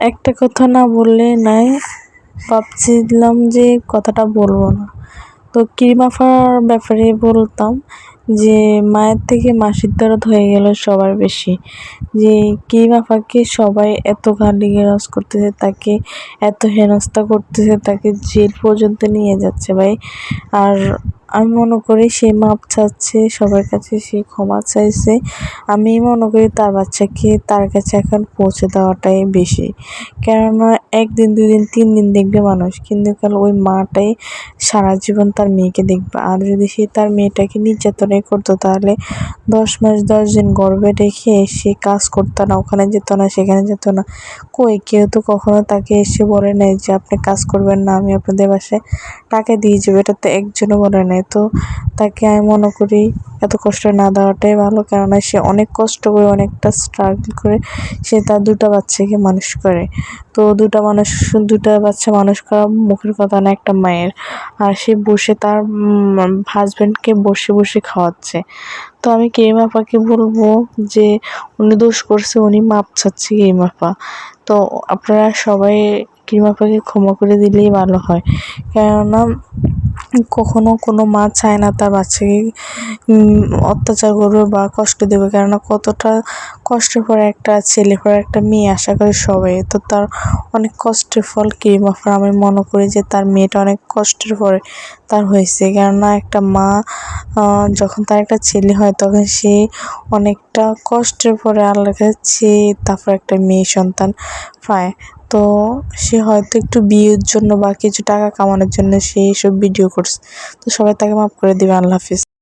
একটা কথা না বললে নাই, ভাবছিলাম যে কথাটা বলবো না। তো ক্রিমাফার ব্যাপারে বলতাম যে মায়ের থেকে মাসির দরদ হয়ে গেল সবার বেশি। যে ক্রিমাফাকে সবাই এত গালিগালাজ করতেছে, তাকে এত হেনস্থা করতেছে, তাকে জেল পর্যন্ত নিয়ে যাচ্ছে ভাই। আর আমি মনে করি সে মাপ চাচ্ছে সবার কাছে, সে ক্ষমা চাইছে। আমি মনে করি তার বাচ্চাকে তার কাছে এখন পৌঁছে দেওয়াটাই বেশি। কেননা 1 দিন 2 দিন 3 দিন দেখবে মানুষ, কিন্তু কাল ওই মাটাই সারা জীবন তার মেয়েকে দেখবে। আর যদি সে তার মেয়েটাকে নির্যাতনই করতো, তাহলে 10 মাস 10 দিন গর্ভে রেখে সে কাজ করতো না, ওখানে যেত না, সেখানে যেত না। কই কেউ তো কখনো তাকে এসে বলে নাই যে আপনি কাজ করবেন না, আমি আপনাদের বাসায় টাকা দিয়ে যাবো, এটা তো একজনও বলে নাই। তো তাকে আমি মনে করি এত কষ্ট না দেওয়াটাই ভালো, কেননা সে অনেক কষ্ট করে, অনেকটা স্ট্রাগল করে সে তার 2টা বাচ্চাকে মানুষ করে। তো 2টা বাচ্চা মানুষ করা মুখের কথা না একটা মায়ের। আর সে বসে তার হাজব্যান্ডকে বসে বসে খাওয়াচ্ছে। তো আমি ক্রিম আপাকে বলবো যে উনি দোষ করছে, উনি মাপ চাচ্ছে ক্রিম আপা। তো আপনারা সবাই ক্রিম আপাকে ক্ষমা করে দিলেই ভালো হয়। কেননা কখনো কোনো মা চায় না তার বাচ্চাকে অত্যাচার করবে বা কষ্ট দেবে। কেননা কতটা কষ্টের পরে একটা ছেলে পরে একটা মেয়ে আশা করে সবাই, তো তার অনেক কষ্টের ফল ক্রিম আপার। আমি মনে করি যে তার মেয়েটা অনেক কষ্টের পরে তার হয়েছে। কেননা একটা মা যখন তার একটা ছেলে হয়, তখন সে অনেকটা কষ্টের পরে আল্লাহর কাছে তারপর একটা মেয়ে সন্তান পায়। তো সে হয়তো একটু বিয়ের জন্য বা কিছু টাকা কামানোর জন্য সে এইসব ভিডিও করছে। তো সবাই তাকে মাফ করে দিবে। আল্লাহ হাফিজ।